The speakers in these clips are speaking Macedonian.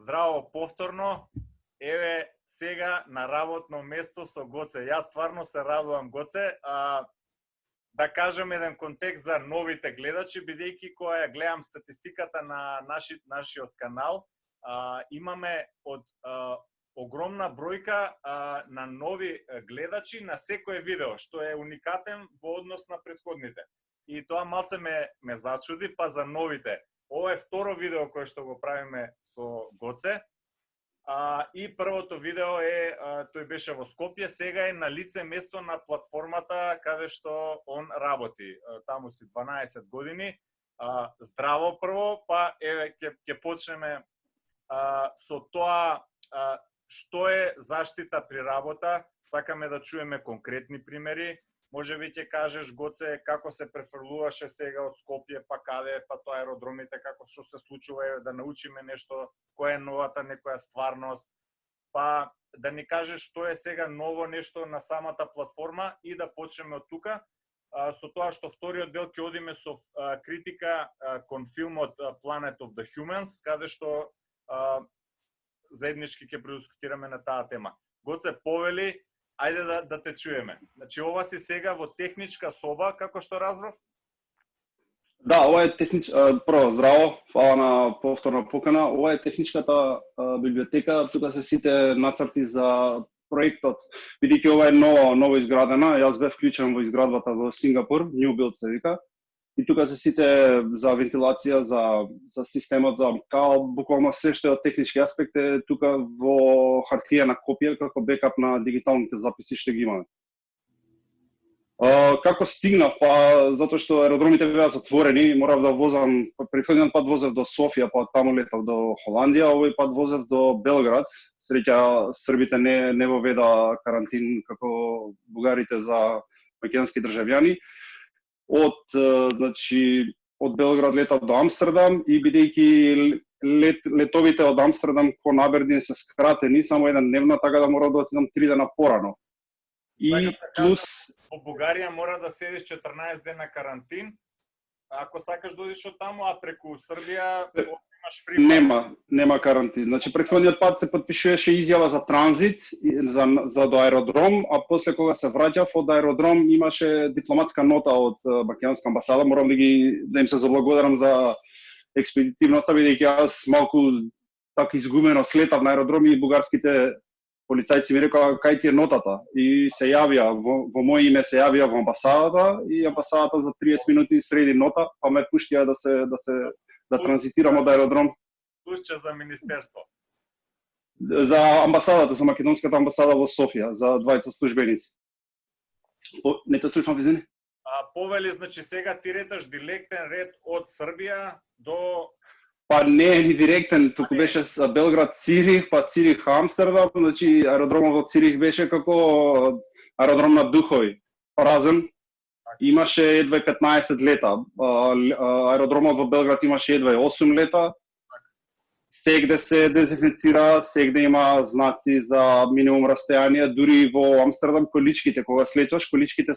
Здраво повторно. Еве сега на работно место со Гоце. Јас стварно се радувам, Гоце. Да кажем еден контекст за новите гледачи, бидејќи кога ја гледам статистиката на нашиот канал, имаме од огромна бројка на нови гледачи на секое видео, што е уникатен во однос на претходните. И тоа малце ме зачуди, па за новите. Ова е второ видео кое што го правиме со Гоце. И првото видео тој беше во Скопје, сега е на лице место на платформата каде што он работи. Таму си 12 години. Здраво прво, па еве ќе почнеме со тоа што е заштита при работа. Сакаме да чуеме конкретни примери. Може би ќе кажеш, Гоце, како се префрлуваше сега од Скопје, па каде, па тоа аеродромите, како што се случува, да научиме нешто, која е новата некоја стварност, па да ни кажеш што е сега ново нешто на самата платформа и да почнеме од тука. Со тоа што вториот дел ќе одиме со критика кон филмот Planet of the Humans, каде што заеднички ќе предискутираме на таа тема. Гоце, повели, ајде да те чуеме. Значи, ова си сега во техничка соба, како што разбрав? Да, ова е прво, здраво, фала на повторна покана. Ова е техничката библиотека, тука се сите нацрти за проектот. Бидејќи ова е ново изградена, јас бев вклучен во изградбата во Сингапур, New Build се вика. И тука се сите за вентилација, за системот, за буквално се што е од технички аспект е тука во хартиена копија како бекап на дигиталните записи што ги имаме. Како стигнав? Па затоа што аеродромите беа затворени, морав да возам, претходниот пат возев до Софија, па таму летав до Холандија, овој пат возев до Белград. Среќа србите не воведа карантин како бугарите за македонски државјани. Од Белград летав до Амстердам и бидејќи летовите од Амстердам кон Абердин се скратени, само една дневна, така да мора да отидам 3 дена порано. И плюс во Бугарија мора да седиш 14 дена карантин. Ако сакаш да одиш од таму, а преку Србија имаш фри. Нема карантин. Значи претходниот пат се потпишуваше изјава за транзит за до аеродром, а после кога се враќав од аеродром имаше дипломатска нота од македонска амбасада. Морам да им се заблагодарам за експедитивноста, бидејќи јас малку така изгубено слетав на аеродром и бугарските полицајци ми рекоа кај ти е нотата и се јавија во моје име се јавија во амбасадата и амбасадата за 30 минути среди нота, па ме пуштија да транзитирам од аеродром. Пушча за министерство. За амбасадата, за македонската амбасада во Софија, за двајца службеници. Не те слушам, извини. Повели, значи сега ти реташ директен ред од Србија до... Па не е ни директен, туку беше Белград Цирих, па Цирих Амстердам, значи аеродромот во Цирих беше како аеродром на духови, празен. Имаше едва 15 лета. Аеродромот во Белград имаше едва 8 лета. Сегде се дезинфицира, сегде има знаци за минимум растојание, дури во Амстердам количките, кога слетуваш, количките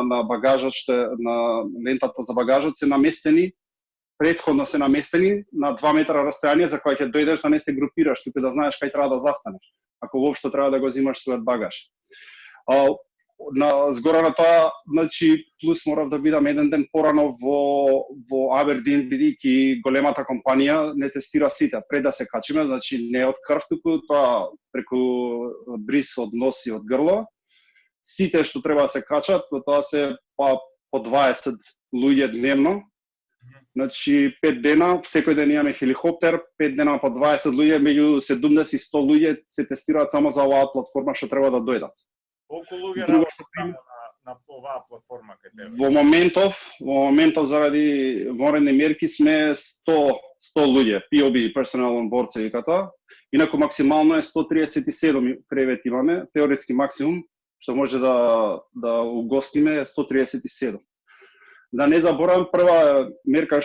на багажот, на лентата за багажот се наместени, претходно се наместени на 2 метра растојание за кога ќе дојдеш да не се групираш, туку да знаеш кај треба да застанеш, ако воопшто треба да го земаш својот багаж. Згора на тоа, значи, плюс морав да бидам еден ден порано во Абердин, бидејќи големата компанија не тестира сите пред да се качиме, значи не од крв, туку тоа преку бриз од нос и од грло. Сите што треба да се качат, тоа се по 20 луѓе дневно. Значи 5 дена, секој ден имаме хеликоптер, 5 дена по 20 луѓе, меѓу 70 и 100 луѓе се тестираат само за оваа платформа што треба да дојдат. Колку луѓе работат на оваа платформа кај тебе? Во моментов заради вонредни мерки сме 100 луѓе, POB, Personnel on Board се вика тоа. Инаку максимално е 137 кревети имаме, теоретски максимум што може да угостиме е 137. Да не заборавам прва мерка,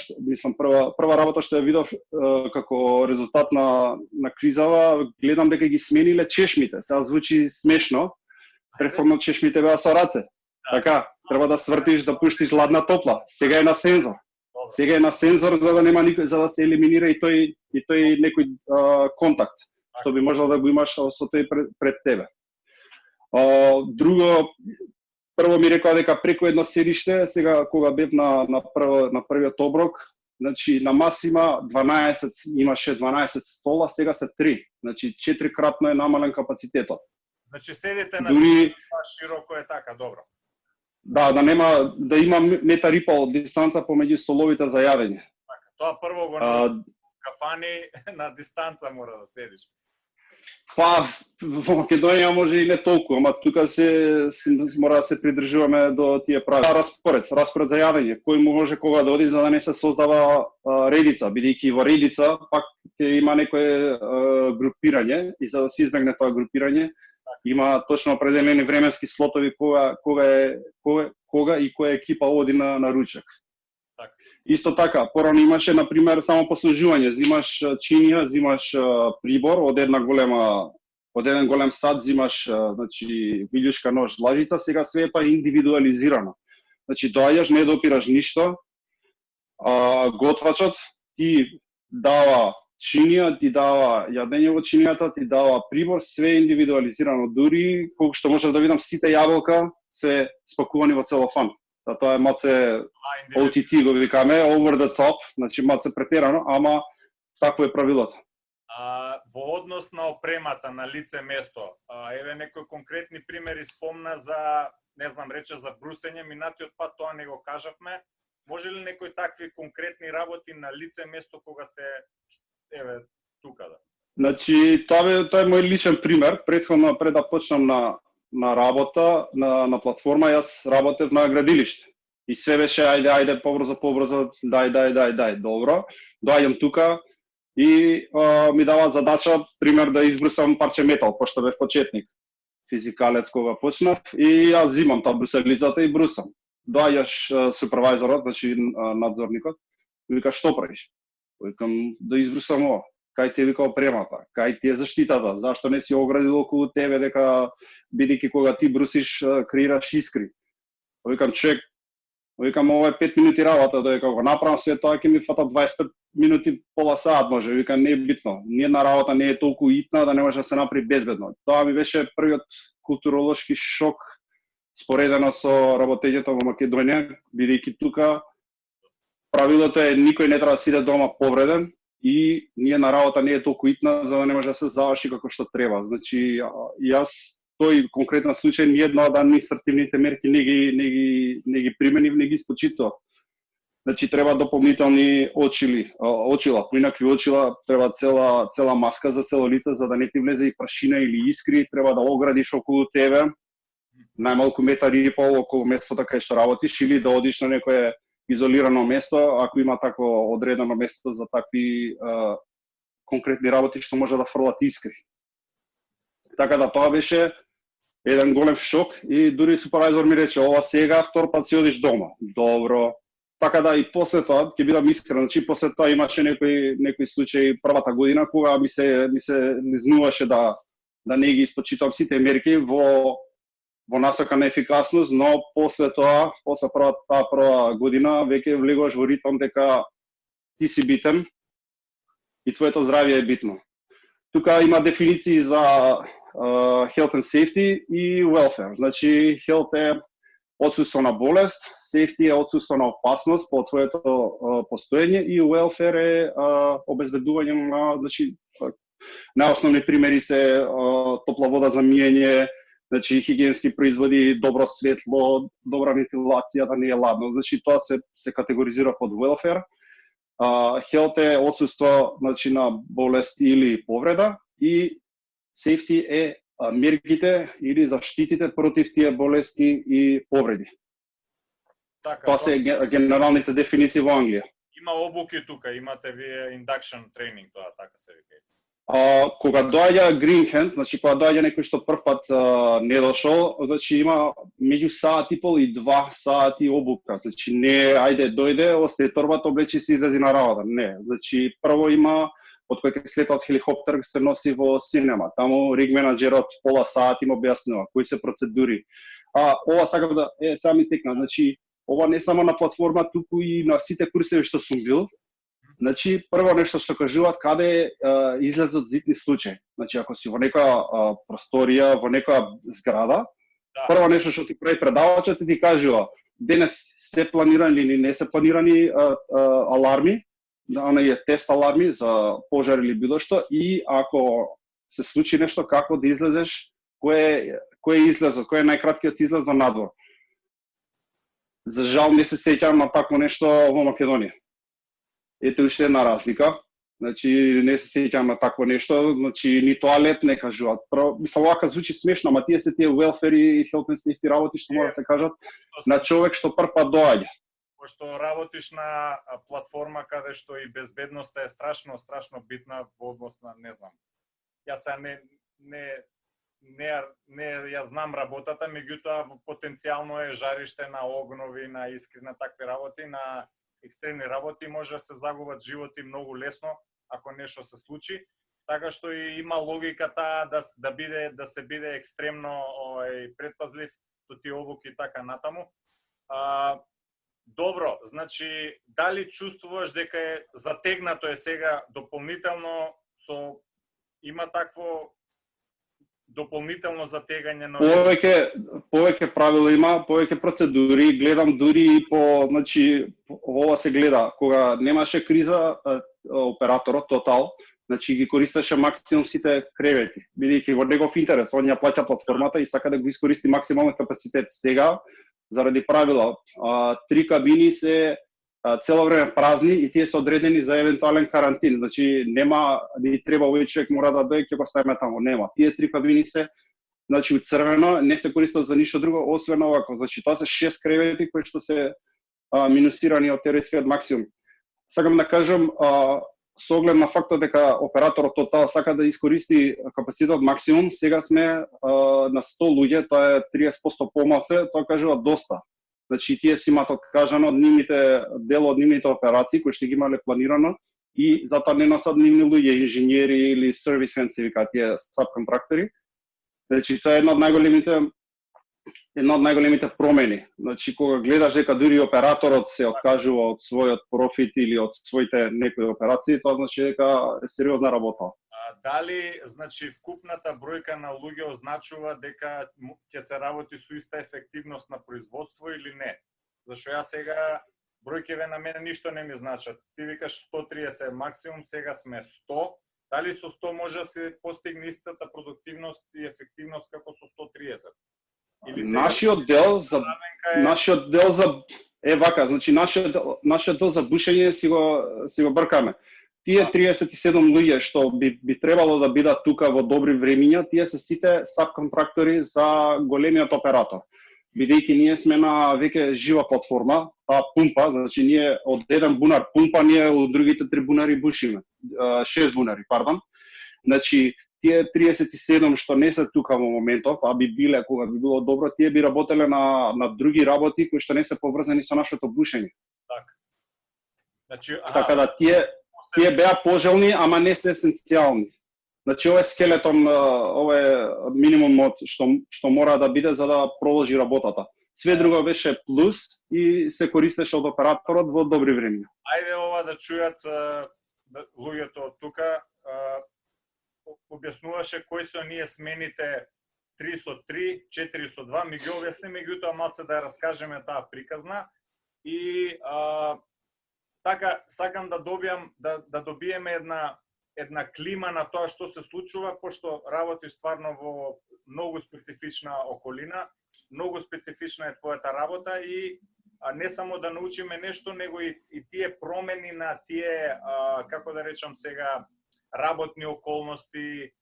прва работа што ја видов како резултат на кризава, гледам дека ги смениле чешмите. Сега звучи смешно. Претходно чешмите беа со раце. Така, треба да свртиш, да пуштиш ладна топла. Сега е на сензор. Сега е на сензор за да нема никој, за да се елиминира и тој некој контакт што би можел да го имаш со тој пред тебе. Друго, прво ми рекоа дека преку едно седиште, сега кога бев на првиот оброк, значи на мас имаше 12 стола, сега се 3. Значи 4-кратно е намален капацитетот. Значи седите на широко е така, добро. Да има мета рипал дистанца помеѓу столовите за јадење. Така, тоа прво го кафани на дистанца мора да седиш. Па, во Македонија може и не толку, ама тука мора да се придржуваме до тие правила. Распоред за јадење, кој може кога да оди за да не се создава редица, бидејќи во редица пак ќе има некое групирање и за да се избегне тоа групирање, има точно определени временски слотови кога и која екипа оди на ручек. Исто така, порано имаше, например, само послужување, зимаш чинија, зимаш прибор од еден голем сад, зимаш значи вилјушка, нож, длажица, сега све е па индивидуализирано. Значи доаѓаш, не допираш ништо, готвачот ти дава чинија, ти дава јадење во чинијата, ти дава прибор, све е индивидуализирано, дури колку што можеш да видам сите јаболка се спакувани во целофан. Тоа е маце OTT го викаме, over the top, значи маце претерано, ама такво е правилото. Во однос на опремата, на лице место, еве некои конкретни примери спомна за, не знам, рече за брусење, минатиот пат тоа не го кажавме. Може ли некои такви конкретни работи на лице место кога сте, еве, тука да? Значи, тоа е мој личен пример. Претходно, пред да почнам на работа, на платформа, јас работев на градилиште. И све беше, ајде, побрзо, дај, добро. Доаѓам тука и ми дава задача, пример, да избрусам парче метал, пошто бев почетник. Физикалец кога почнав и јас зимам таа брусалицата и брусам. Доаѓаш супервајзорот, значи надзорникот, и вика, што правиш? Викам, да избрусам ова. Кај ти вика опремата, кај ти е заштитата, зашто не си оградил околу тебе дека бидејќи кога ти брусиш креираш искри. Викам човек, викам ова е 5 минути работа, дека го направам се тоа ќе ми фата 25 минути, пола саат може, викам не е битно. Ниедна работа не е толку итна да не може да се направи безбедно. Тоа ми беше првиот културолошки шок споредено со работењето во Македонија, бидејќи тука правилото е никој не треба да сиде дома повреден. И ние на работа не е толку итна за да не може да се заврши како што треба. Значи, јас тој конкретен случај ниедна од административните мерки не ги применив, не ги испочитував. Значи, треба дополнителни очила, поинакви очила, треба цела маска за цело лице, за да не ти влезе и прашина или искри, треба да оградиш околу тебе, најмалку метар и пол околу местото кај што работиш, или да одиш на некое изолирано место, ако има такво одредено место за такви конкретни работи што може да фрлат искри. Така да тоа беше еден голем шок и дури супервајзор ми рече, ова сега втор пат си одиш дома. Добро. Така да и после тоа, ќе бидам искрен, значи после тоа имаше некои случаи првата година кога ми се лизнуваше да не ги испочитувам сите мерки во насока на ефикасност, но после тоа, после таа прва година, веќе влегуваш во ритм дека ти си битен и твоето здравје е битно. Тука има дефиниции за health and safety и welfare. Значи, health е отсуство на болест, safety е отсуство на опасност по твоето постоење и welfare е обезбедување на, значи, најосновни примери се топла вода за миење, значи хигиенски производи, добро светло, добра вентилација, да не е ладно. Значи тоа се категоризира под welfare. Health е отсуство, значи, на болест или повреда и safety е мерките или заштитите против тие болести и повреди. Така, тоа се генералните дефиниции во Англија. Има обуки тука, имате вие induction training, тоа така се вика. Кога доаѓа Green Hand, значи кога доаѓа некој што прв пат не дошол, значи има меѓу саат и пол и 2 сати обука. Значи не ајде дојде, остај торбата, облечи се излези на работа. Не, значи прво има од кој ќе слета од хеликоптер се носи во синема. Таму риг менаџерот пола саат им објаснува кои се процедури. Ова сакам да сега ми текна, значи ова не само на платформа, туку и на сите курсеви што сум бил. Значи, прво нешто што кажуваат каде излезот зидни случаи. Значи, ако си во некоја просторија, во некоја зграда, прво нешто што ти прави предавачот и ти кажува денес се планирани или не се планирани аларми, оние тест аларми за пожар или било што, и ако се случи нешто, како да излезеш, кој е излезот, кој е најкраткиот излез во надвор. За жал не се сеќавам на такво нешто во Македонија. Ете уште една разлика. Значи не се сеќавам на такво нешто, значи ни тоалет не кажуваат. Мислам вака звучи смешно, ама тие се тие welfare и health and safety работи што мора да се кажат на човек што прв пат доаѓа. Пошто работиш на платформа каде што и безбедноста е страшно битна во однос на, не знам. Јас не ја знам работата, меѓутоа потенцијално е жариште на огнови, на искри, на такви работи, на екстремни работи, може да се загубат животи многу лесно ако нешто се случи. Така што и има логика таа да се биде екстремно предпазлив со тие обуки и така натаму. Добро, значи дали чувствуваш дека е затегнато е сега дополнително има такво дополнително затегање на повеќе правила има, повеќе процедури, гледам дури и значи ова се гледа кога немаше криза, операторот Total, значи ги користеше максимум сите кревети, бидејќи во негов интерес, он ја плаќа платформата и сака да го искористи максимален капацитет. Сега заради правила, 3 кабини се цело време празни и тие се одредени за евентуален карантин. Значи нема ни треба овој човек мора да дојде ќе го ставиме таму, нема. Тие 3 кабини се значи црвено, не се користат за ништо друго освен овако. Значи тоа се 6 кревети кои што се минусирани од теоретскиот максимум. Сакам да кажам со оглед на фактот дека операторот Total сака да искористи капацитетот максимум, сега сме на 100 луѓе, тоа е 30% помалце, тоа кажува доста. Значи тие си имаат откажано дел од нивните операции кои што ги имале планирано и затоа не носат нивни луѓе, инженери или сервис хенд се викаат тие сабконтрактори. Значи тоа е една од најголемите промени. Значи кога гледаш дека дури операторот се откажува од својот профит или од своите некои операции, тоа значи дека е сериозна работа. Дали, значи, вкупната бројка на луѓе означува дека ќе се работи со иста ефективност на производство или не? Зашто јас сега бројките на мене ништо не ми значат. Ти викаш 130 максимум, сега сме 100. Дали со 100 може да се постигне истата продуктивност и ефективност како со 130? Нашиот дел за нашиот дел за бушење си го бркаме. Тие 37 луѓе што би требало да бидат тука во добри времиња, тие се сите сабконтрактори за големиот оператор. Бидејќи ние сме на веќе жива платформа, пумпа, значи ние од еден бунар пумпа, ние од другите 3 бунари бушиме. 6 бунари, пардон. Значи тие 37 што не се тука во моментов, а би биле кога би било добро, тие би работеле на други работи кои што не се поврзани со нашето бушење. Значи, така да тие беа пожелни, ама не се есенцијални. Значи ова е скелетон, ова е минимумот што мора да биде за да продолжи работата. Све друго беше плюс и се користеше од операторот во добри времиња. Ајде ова да чујат луѓето од тука. Објаснуваше кои се оние смените 3 со 3, 4 со 2, ми ги објасни, меѓутоа малце да ја раскажеме таа приказна. И така, сакам да добиеме една клима на тоа што се случува, пошто работиш стварно во многу специфична околина, многу специфична е твојата работа и не само да научиме нешто, него и тие промени на тие, како да речам сега, работни околности,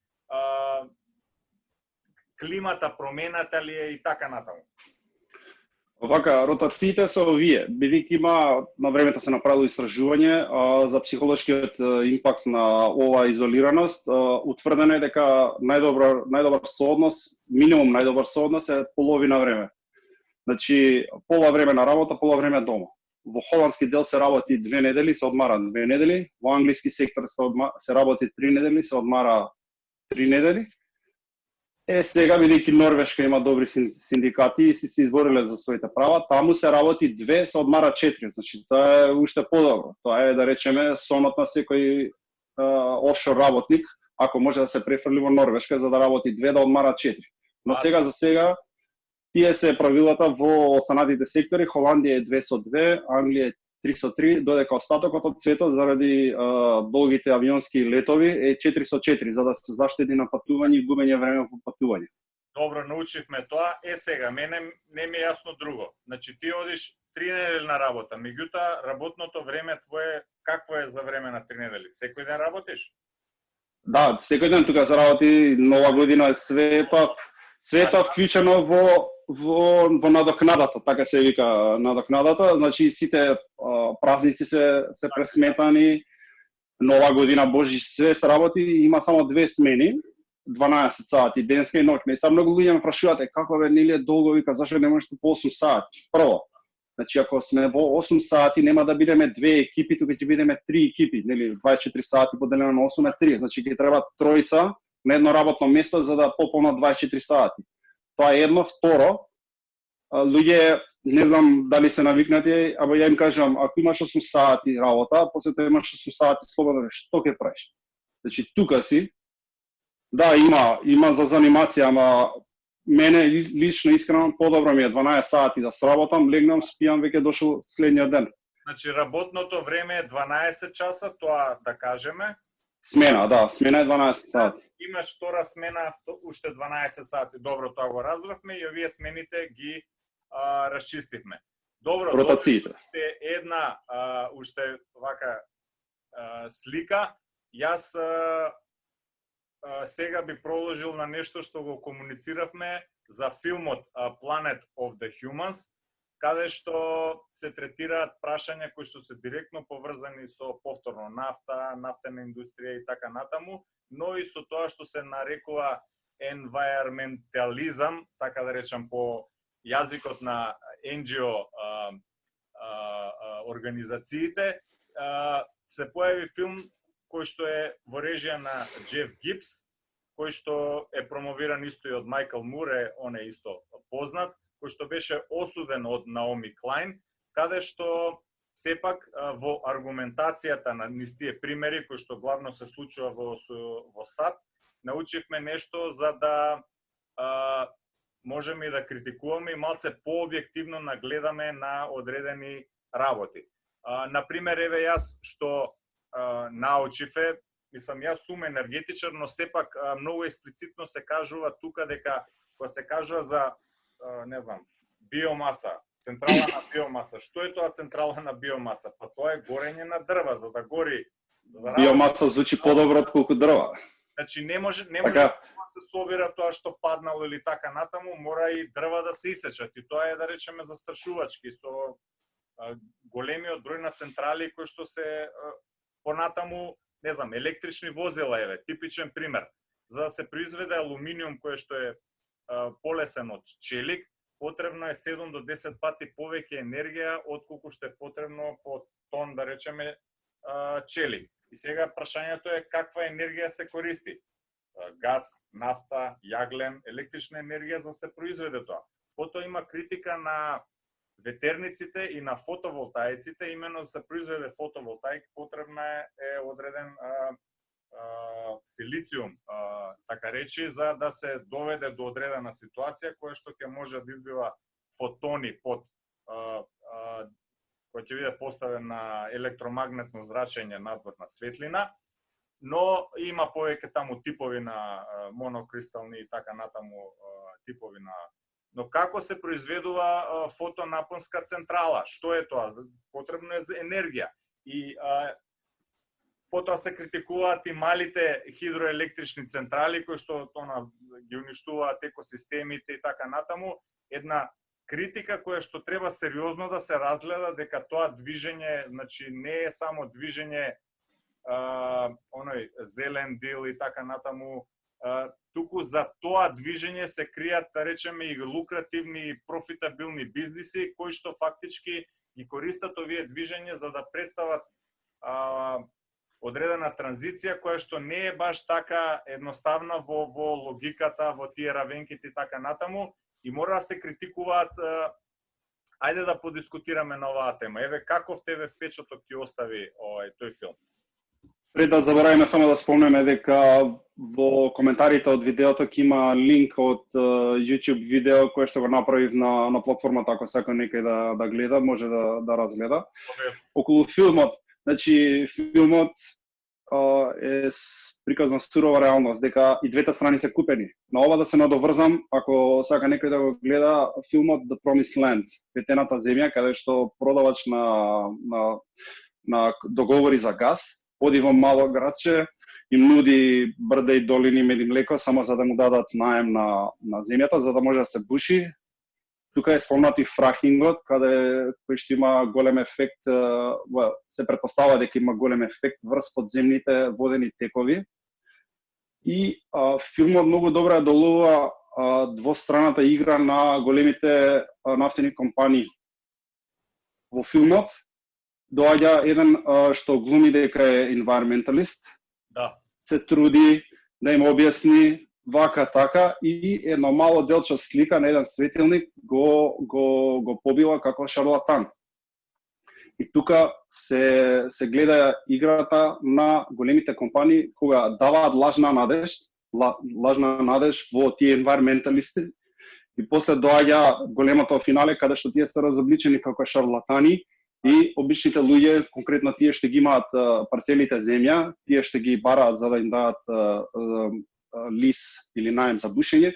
климата промената ли е и така натаму. Вака, ротациите се овие, бидејќи има на времето се направило истражување за психолошкиот импакт на оваа изолираност, утврдено е дека најдобар сооднос, минимум најдобар сооднос е половина време. Значи, пола време на работа, пола време дома. Во холандски дел се работи 2 недели, се одмара 2 недели, во англиски сектор се работи 3 недели, се одмара 3 недели. Сега бидејќи Норвешка има добри синдикати и се избориле за своите права, таму се работи 2, се одмара 4, значи тоа е уште подобро. Тоа е, да речеме, сонот на секој офшор работник, ако може да се префрли во Норвешка за да работи 2, да одмара 4. Но сега за сега тие се правилата во останатите сектори. Холандија е 2 со 2, Англија е 3 со 3, додека остатокот од светот заради долгите авионски летови е 4 со 4, за да се заштеди на патување и губење време во патување. Добро, научивме тоа. Сега, мене не ми е јасно друго. Значи, ти одиш 3 недели на работа, меѓутоа работното време твое какво е за време на 3 недели? Секој ден работиш? Да, секој ден тука се работи, нова година, све тоа вклучено во надокнадата, така се вика надокнадата, значи сите празници се пресметани, нова година, Божи, све се работи, има само 2 смени, 12 сати, денска и ноќна. И са многу луѓе ме прашуваат, како бе, нели е долго, вика, зашто не можеш по 8 сати? Прво, значи ако сме во 8 сати, нема да бидеме 2 екипи, тука ќе бидеме 3 екипи, нели 24 сати поделено на 8 е 3, значи ќе треба тројца на едно работно место за да пополнат 24 сати. Тоа е едно. Второ, луѓе, не знам дали се навикнати, ама ја им кажам, ако имаш 8 сати работа, после тоа имаш 8 сати слободно, што ќе правиш? Значи, тука си, да, има за занимација, ама мене лично искрено подобро ми е 12 сати да сработам, легнам, спијам, веќе дошол следниот ден. Значи, работното време е 12 часа, тоа да кажеме. Смена, да, смена е 12 сати. Имаш втора смена, уште 12 сати. Добро, тоа го разбравме и овие смените ги расчистивме. Добро, ротациите. Една уште вака слика. Јас сега би продолжил на нешто што го комунициравме за филмот Planet of the Humans, каде што се третираат прашања кои што се директно поврзани со повторно нафта, нафтена индустрија и така натаму, но и со тоа што се нарекува environmentalizam, така да речам по јазикот на NGO организациите. Се појави филм кој што е во режија на Джеф Гибс, кој што е промовиран исто и од Майкл Мур, он е исто познат, кој што беше осуден од Наоми Клайн, каде што сепак во аргументацијата на тие примери кои што главно се случува во САД, научивме нешто за да можеме и да критикуваме и малце пообјективно нагледаме на одредени работи. Например, еве јас што научиве, мислам, јас сум енергетичар, но сепак многу експлицитно се кажува тука дека кога се кажува за не знам, биомаса, централа на биомаса. Што е тоа централа на биомаса? Па тоа е горење на дрва, за да гори. Биомаса звучи подобро отколку дрва. Значи не може да се собира тоа што паднало или така натаму, мора и дрва да се исечат. И тоа е, да речеме, застрашувачки со големиот број на централи кои што се понатаму, не знам, електрични возила, еве, типичен пример. За да се произведе алуминиум кој што е полесен од челик, потребно е 7 до 10 пати повеќе енергија отколку што е потребно по тон, да речеме, челик. И сега прашањето е каква енергија се користи? Газ, нафта, јаглен, електрична енергија за да се произведе тоа. Потоа има критика на ветерниците и на фотоволтаиците, имено за да се произведе фотоволтаик потребна е одреден силициум, така речи, за да се доведе до одредена ситуација која што ќе може да избива фотони под кој ќе биде поставен на електромагнетно зрачење надвор на светлина, но има повеќе таму типови на монокристални и така натаму типови на. Но како се произведува фотонапонска централа? Што е тоа? Потребно е за енергија. И потоа се критикуваат и малите хидроелектрични централи кои што ги уништуваат екосистемите и така натаму. Една критика која што треба сериозно да се разгледа, дека тоа движење, значи не е само движење оној зелен дил и така натаму, туку за тоа движење се кријат, да речеме, и лукративни и профитабилни бизниси кои што фактички ги користат овие движења за да представат одредена транзиција која што не е баш така едноставна во логиката, во тие равенките и така натаму, и мора да се критикуваат. Ајде да подискутираме на оваа тема. Еве, каков тебе впечаток ти остави тој филм? Пред да заборавиме, само да спомнеме дека во коментарите од видеото ќе има линк од YouTube видео кое што го направив на платформата, ако сака некој да гледа, може да разгледа. Околу филмот, значи филмот е приказна сурова реалност, дека и двете страни се купени. На ова да се надоврзам, ако сака некој да го гледа филмот The Promised Land, ветената земја, каде што продавач на договори за газ оди во мало градче, им нуди брда и долини мед и млеко само за да му дадат наем на земјата, за да може да се буши. Тука е спомнат и фракингот, кој што има голем ефект, се претпоставува дека има голем ефект врз подземните водени текови. И филмот многу добро ја долува двостраната игра на големите нафтени компании. Во филмот доаѓа еден што глуми дека е environmentalist, се труди да им објасни вака така и едно мало делче слика на еден светилник го побива како шарлатан. И тука се гледа играта на големите компании кога даваат лажна надеж во тие environmentалисти и после доаѓа големото финале каде што тие се разобличени како шарлатани. И обичните луѓе, конкретно тие што ги имаат парцелите земја, тие што ги бараат за да им дадат лиз или наем за бушење,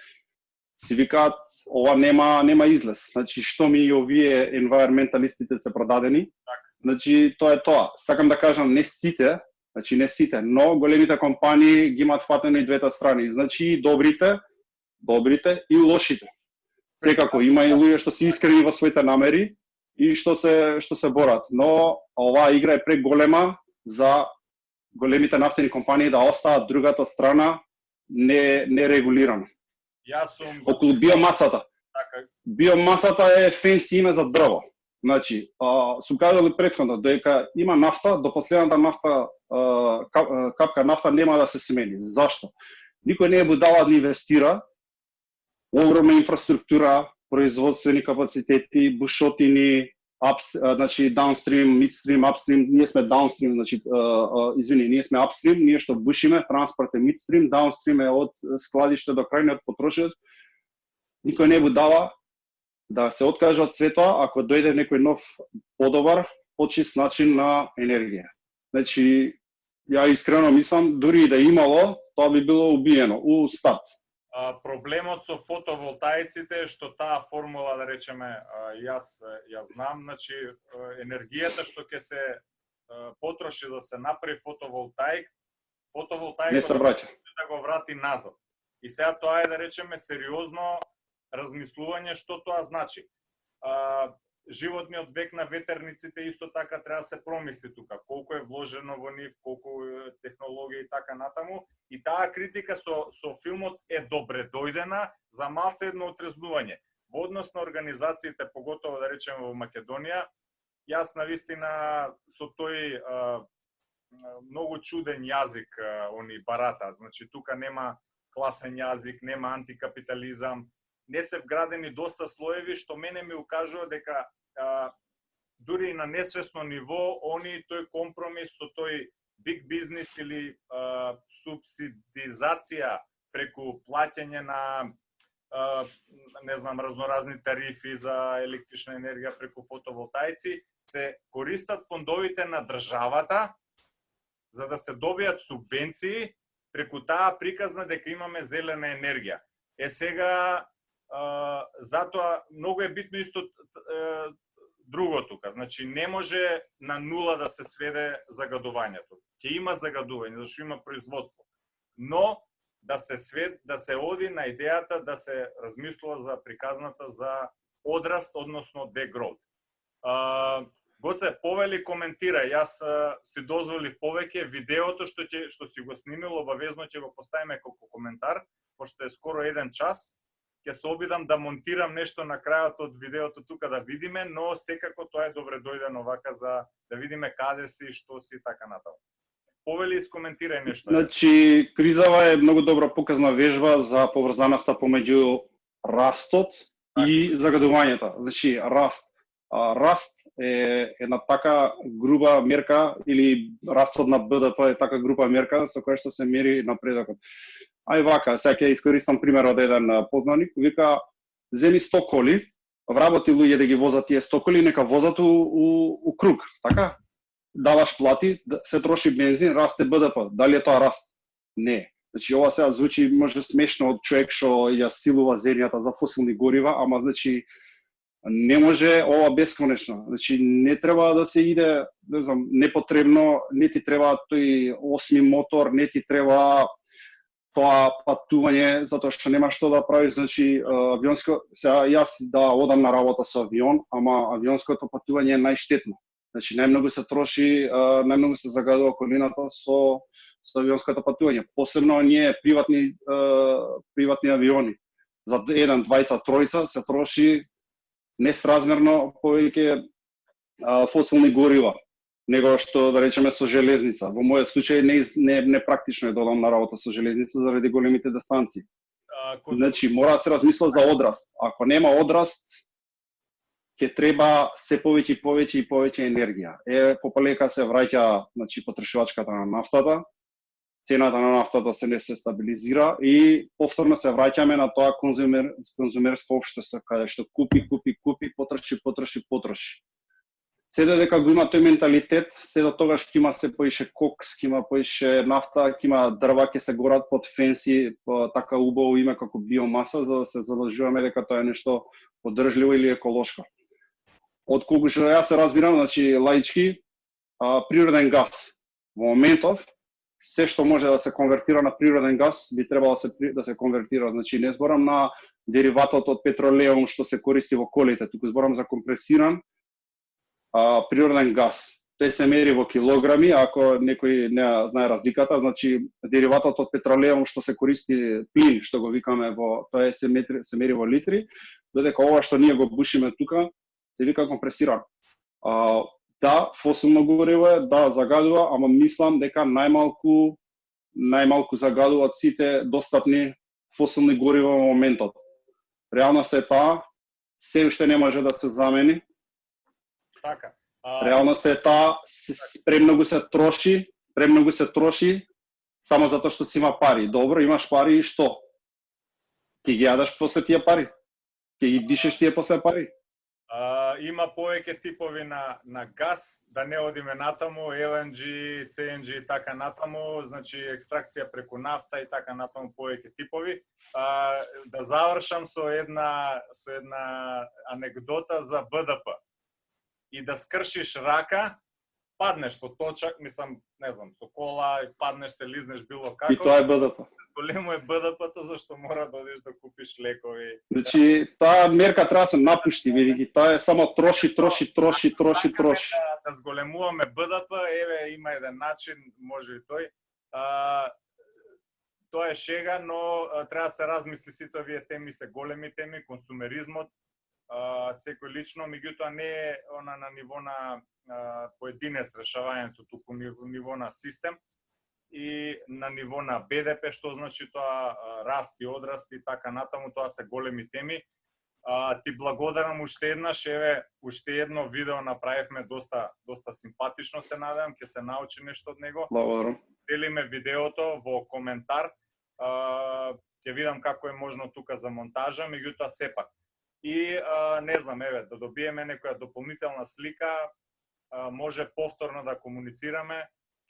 си викаат ова нема излез. Значи што ми овие environmentалистите се продадени. Значи тоа е тоа. Сакам да кажам не сите, но големите компании ги имаат фатено и двете страни. Значи и добрите и лошите. Секако има и луѓе што се искрени во своите намери и што се борат, но оваа игра е преголема за големите нафтени компании да остават другата страна нерегулирана. Околу биомасата. Биомасата е фенси име за дрво. Значи, сум кажали претходно дека има нафта, до последната нафта, капка нафта нема да се смени. Зашто? Никој не е будала да инвестира огромна инфраструктура, производствени капацитети, бушотини, значи downstream, midstream, upstream, ние сме downstream, значи ние сме upstream, ние што бушиме, транспорт е midstream, downstream е од складиште до крајниот потрошител. Никој не будала да се откаже од светот ако дојде некој нов подобар, почист начин на енергија. Значи ја искрено мислам, дури и да имало, тоа би било убиено у старт. Проблемот со фотоволтаиците е што таа формула, да речеме, јас знам, значи енергијата што ќе се потроши да се направи фотоволтаик не се враќа. Да го врати назад. И сега тоа е, да речеме, сериозно размислување што тоа значи. Животниот век на ветерниците исто така треба да се промисли тука, колку е вложено во нив, колку технологија и така натаму. И таа критика со филмот е добре дојдена за малце едно отрезнување. Во однос на организациите, поготово да речеме во Македонија, јас навистина со тој многу чуден јазик они баратаат. Значи тука нема класен јазик, нема антикапитализам, не се вградени доста слоеви, што мене ми укажува дека дури на несвесно ниво, тој компромис со тој биг бизнес или субсидизација преку плаќање на не знам, разноразни тарифи за електрична енергија преку фотоволтаици, се користат фондовите на државата за да се добијат субвенции преку таа приказна дека имаме зелена енергија. Сега затоа многу е битно исто друго тука. Значи не може на нула да се сведе загадувањето. Ќе има загадување, зашто има производство. Но да се оди на идејата да се размислува за приказната за одраст, односно degrowth. Гоце, повели, коментира. Јас си дозволив повеќе видеото што си го снимил, обавезно ќе го поставиме како коментар, пошто е скоро 1 час. Ќе се обидам да монтирам нешто на крајот од видеото тука да видиме, но секако тоа е добре дојдено вака за да видиме каде си, што си така натаму. повели искоментирај нешто. Значи, кризава е многу добра показна вежба за поврзаноста помеѓу растот и загадувањето. Значи, раст. Раст е една така груба мерка, или растот на БДП е така груба мерка со која што се мери напредокот. Ај вака, сега ќе искористам пример од еден познаник, вика, земи 100 коли, вработи луѓе да ги возат тие 100 коли, нека возат у круг, така? Даваш плати, се троши бензин, расте БДП. Дали е тоа раст? Не. Значи, ова сега звучи може смешно од човек што ја силува земјата за фосилни горива, ама значи не може ова бесконечно. Значи не треба да се иде, не знам, непотребно, не ти треба тој 8 мотор, не ти треба тоа патување затоа што нема што да правиш. Значи авионско, сега јас да одам на работа со авион, ама авионското патување е најштетно. Значи најмногу се троши, најмногу се загадува околината со авионското патување. Посебно ние приватни авиони. За 1, 2, 3 се троши несразмерно повеќе фосилни горива него што да речеме со железница. Во мојот случај не практично е да одам на работа со железница заради големите дистанции. Значи мора да се размисла за одраст. Ако нема одраст, ќе треба се повеќе и повеќе енергија. Пополека се враќа, значи, потрошувачката на нафтата, цената на нафтата се стабилизира и повторно се враќаме на тоа конзумерско општество, каде што купи, потроши. Се додека го има тој менталитет, се до тогаш ќе има се поише кокс, ќе има поише нафта, ќе има дрва, ќе се горат под фенси, така убаво име како биомаса, за да се задолжуваме дека тоа е нешто поддржливо или еколошко. Отколку што јас се разбирам, значи лаички, природен газ. Во моментов, се што може да се конвертира на природен газ, би требало да се конвертира. Значи не зборам на дериватот од петролеум што се користи во колите, туку зборам за компресиран природен газ. Тој се мери во килограми, ако некој не знае разликата, значи дериватот од петролеум што се користи, плин што го викаме тоа се мери во литри, додека ова што ние го бушиме тука се вика компресиран. Да, фосилно гориво е, да, загадува, ама мислам дека најмалку загадуваат сите достапни фосилни горива во моментот. Реалноста е таа, се уште не може да се замени. Така. Реалноста е таа, премногу се троши, само затоа што си има пари. Добро, имаш пари и што? Ќе ги јадеш после тие пари? Ќе ги дишеш тие после пари? Има повеќе типови на газ, да не одиме натаму, LNG, CNG и така натаму, значи екстракција преку нафта и така натаму, повеќе типови. Да завршам со една анекдота за БДП. И да скршиш рака, паднеш со точак, мислам, не знам, со кола, паднеш, се лизнеш било како. И тоа е БДП. Големо е БДП-то, зашто мора да одиш да купиш лекови. Значи, таа мерка треба да се напушти, види, тоа е само троши. Да зголемуваме БДП, еве, има еден начин, може и тој. Тоа е шега, но треба да се размисли, сите овие теми се големи теми, консумеризмот, секој лично, меѓутоа не е на ниво на поединец решавањето, туку ниво на систем и на ниво на БДП, што значи тоа раст и одраст и така натаму, тоа се големи теми. Ти благодарам уште еднаш, еве, уште едно видео направивме доста симпатично, се надевам, ќе се научи нешто од него. Благодарам. Делиме видеото во коментар, ќе видам како е можно тука за монтажа, меѓутоа сепак. И не знам, еве, да добиеме некоја дополнителна слика, може повторно да комуницираме,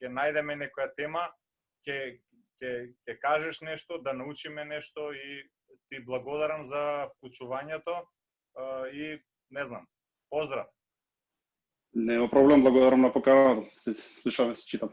ќе најдеме некоја тема, ќе кажеш нешто, да научиме нешто и ти благодарам за вклучувањето и не знам, поздрав. Нема проблем, благодарам на поканата. Се слушаме, се читаме.